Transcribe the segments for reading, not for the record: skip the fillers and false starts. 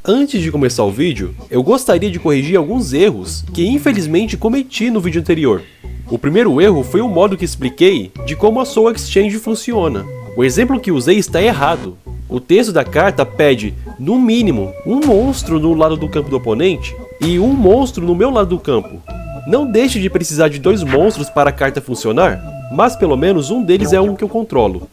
Antes de começar o vídeo, eu gostaria de corrigir alguns erros que infelizmente cometi no vídeo anterior. O primeiro erro foi o modo que expliquei de como a Soul Exchange funciona. O exemplo que usei está errado. O texto da carta pede, no mínimo, um monstro no lado do campo do oponente e um monstro no meu lado do campo. Não deixe de precisar de 2 monstros para a carta funcionar, mas pelo menos um deles é um que eu controlo.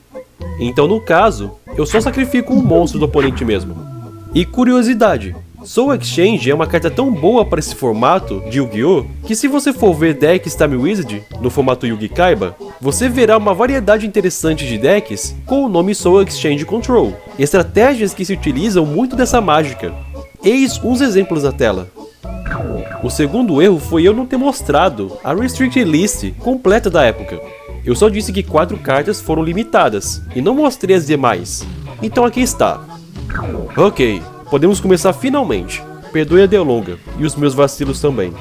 Então no caso, eu só sacrifico um monstro do oponente mesmo. E curiosidade, Soul Exchange é uma carta tão boa para esse formato de Yu-Gi-Oh! Que se você for ver decks Time Wizard no formato Yu-Gi Kaiba, você verá uma variedade interessante de decks com o nome Soul Exchange Control, estratégias que se utilizam muito dessa mágica. Eis uns exemplos na tela. O segundo erro foi eu não ter mostrado a Restricted List completa da época. Eu só disse que 4 cartas foram limitadas, e não mostrei as demais. Então aqui está. Ok, podemos começar finalmente. Perdoe a delonga, e os meus vacilos também.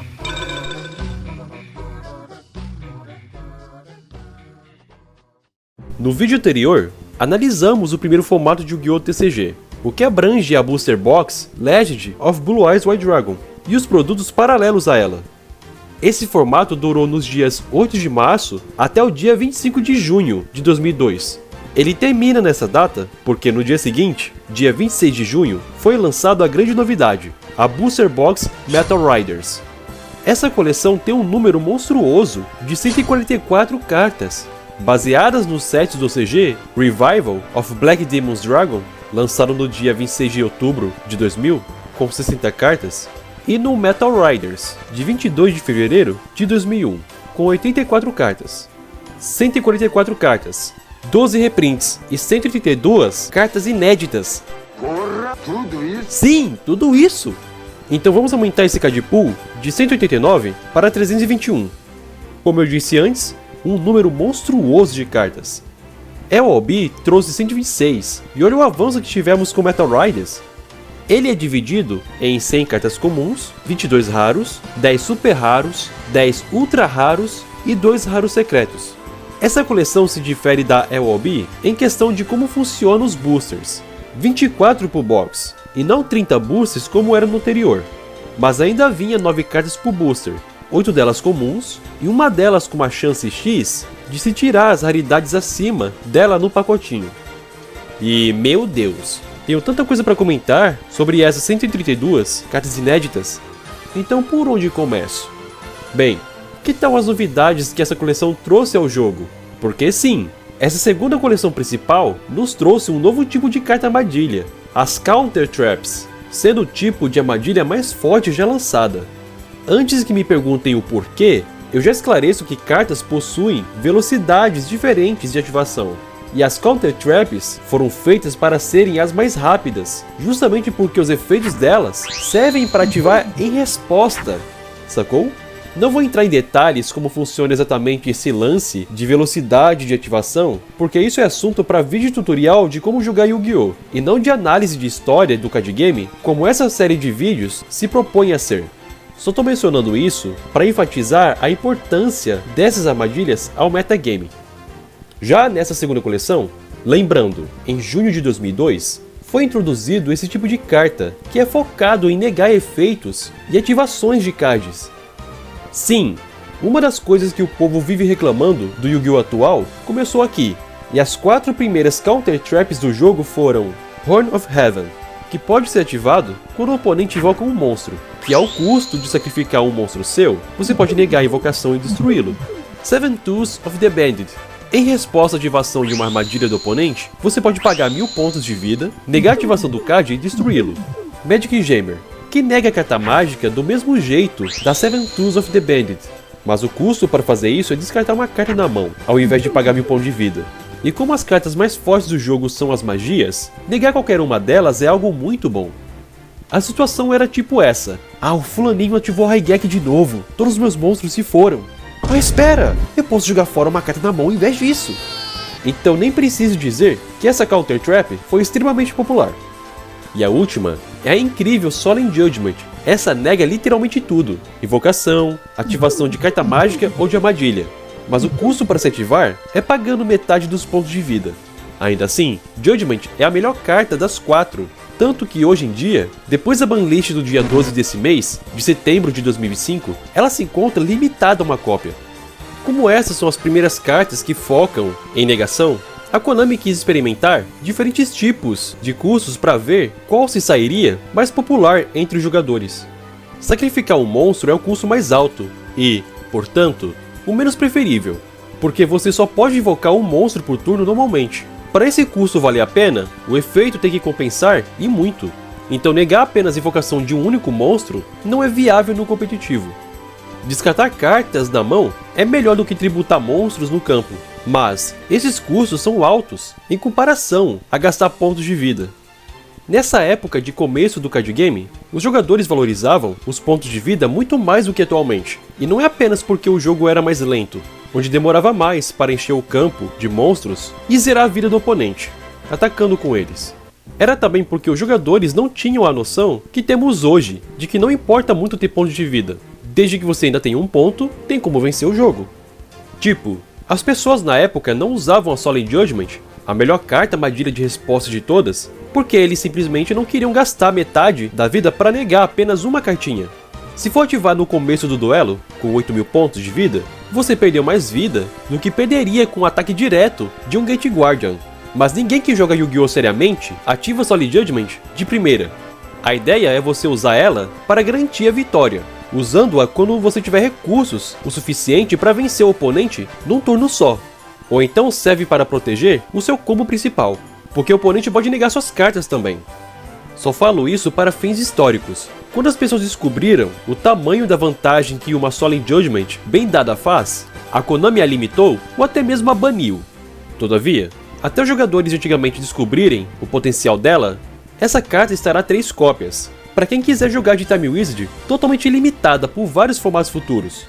No vídeo anterior, analisamos o primeiro formato de Yu-Gi-Oh! TCG, o que abrange a Booster Box Legend of Blue Eyes White Dragon, e os produtos paralelos a ela. Esse formato durou nos dias 8 de março até o dia 25 de junho de 2002. Ele termina nessa data porque no dia seguinte, dia 26 de junho, foi lançado a grande novidade, a Booster Box Metal Riders. Essa coleção tem um número monstruoso de 144 cartas, baseadas nos sets do CG Revival of Black Demon's Dragon, lançado no dia 26 de outubro de 2000, com 60 cartas, e no Metal Riders, de 22 de fevereiro de 2001, com 84 cartas. 144 cartas, 12 reprints e 132 cartas inéditas. Porra, tudo isso? Sim, tudo isso! Então vamos aumentar esse card pool de 189 para 321. Como eu disse antes, um número monstruoso de cartas. LOB trouxe 126, e olha o avanço que tivemos com Metal Riders. Ele é dividido em 100 cartas comuns, 22 raros, 10 super raros, 10 ultra raros e 2 raros secretos. Essa coleção se difere da LOB em questão de como funcionam os boosters. 24 por box, e não 30 boosters como era no anterior. Mas ainda vinha 9 cartas por booster, 8 delas comuns, e uma delas com uma chance X de se tirar as raridades acima dela no pacotinho. E meu Deus, tenho tanta coisa para comentar sobre essas 132 cartas inéditas, então por onde começo? Bem, que tal as novidades que essa coleção trouxe ao jogo? Porque sim, essa segunda coleção principal nos trouxe um novo tipo de carta armadilha, as Counter Traps, sendo o tipo de armadilha mais forte já lançada. Antes que me perguntem o porquê, eu já esclareço que cartas possuem velocidades diferentes de ativação, e as Counter Traps foram feitas para serem as mais rápidas, justamente porque os efeitos delas servem para ativar em resposta, sacou? Não vou entrar em detalhes como funciona exatamente esse lance de velocidade de ativação, porque isso é assunto para vídeo tutorial de como jogar Yu-Gi-Oh! E não de análise de história do card game, como essa série de vídeos se propõe a ser. Só estou mencionando isso para enfatizar a importância dessas armadilhas ao metagame. Já nessa segunda coleção, lembrando, em junho de 2002, foi introduzido esse tipo de carta, que é focado em negar efeitos e ativações de cards. Sim, uma das coisas que o povo vive reclamando do Yu-Gi-Oh! Atual começou aqui, e as 4 primeiras Counter Traps do jogo foram Horn of Heaven, que pode ser ativado quando o oponente invoca um monstro, que ao custo de sacrificar um monstro seu, você pode negar a invocação e destruí-lo. Seven Tools of the Bandit. Em resposta à ativação de uma armadilha do oponente, você pode pagar 1000 pontos de vida, negar a ativação do card e destruí-lo. Magic Jammer, que nega a carta mágica do mesmo jeito da Seven Tools of the Bandit, mas o custo para fazer isso é descartar uma carta na mão, ao invés de pagar 1000 pontos de vida. E como as cartas mais fortes do jogo são as magias, negar qualquer uma delas é algo muito bom. A situação era tipo essa: ah, o fulaninho ativou Raigeki de novo, todos os meus monstros se foram. Mas espera, eu posso jogar fora uma carta na mão ao invés disso. Então nem preciso dizer que essa Counter Trap foi extremamente popular. E a última é a incrível Solemn Judgment. Essa nega literalmente tudo: invocação, ativação de carta mágica ou de armadilha. Mas o custo para se ativar é pagando metade dos pontos de vida. Ainda assim, Judgment é a melhor carta das 4, Tanto que hoje em dia, depois da banlist do dia 12 desse mês, de setembro de 2005, ela se encontra limitada a uma cópia. Como essas são as primeiras cartas que focam em negação, a Konami quis experimentar diferentes tipos de custos para ver qual se sairia mais popular entre os jogadores. Sacrificar um monstro é o custo mais alto e, portanto, o menos preferível, porque você só pode invocar um monstro por turno normalmente. Para esse custo valer a pena, o efeito tem que compensar e muito. Então negar apenas a invocação de um único monstro não é viável no competitivo. Descartar cartas na mão é melhor do que tributar monstros no campo, mas esses custos são altos em comparação a gastar pontos de vida. Nessa época de começo do card game, os jogadores valorizavam os pontos de vida muito mais do que atualmente, e não é apenas porque o jogo era mais lento, onde demorava mais para encher o campo de monstros e zerar a vida do oponente, atacando com eles. Era também porque os jogadores não tinham a noção que temos hoje, de que não importa muito ter pontos de vida, desde que você ainda tenha um ponto, tem como vencer o jogo. Tipo, as pessoas na época não usavam a Solemn Judgment, a melhor carta armadilha de resposta de todas, porque eles simplesmente não queriam gastar metade da vida para negar apenas uma cartinha. Se for ativar no começo do duelo, com 8.000 pontos de vida, você perdeu mais vida do que perderia com um ataque direto de um Gate Guardian. Mas ninguém que joga Yu-Gi-Oh! Seriamente ativa Solemn Judgment de primeira. A ideia é você usar ela para garantir a vitória, usando-a quando você tiver recursos o suficiente para vencer o oponente num turno só. Ou então serve para proteger o seu combo principal, porque o oponente pode negar suas cartas também. Só falo isso para fins históricos. Quando as pessoas descobriram o tamanho da vantagem que uma Solemn Judgment bem dada faz, a Konami a limitou ou até mesmo a baniu. Todavia, até os jogadores de antigamente descobrirem o potencial dela, essa carta estará 3 cópias, para quem quiser jogar de Time Wizard totalmente ilimitada por vários formatos futuros.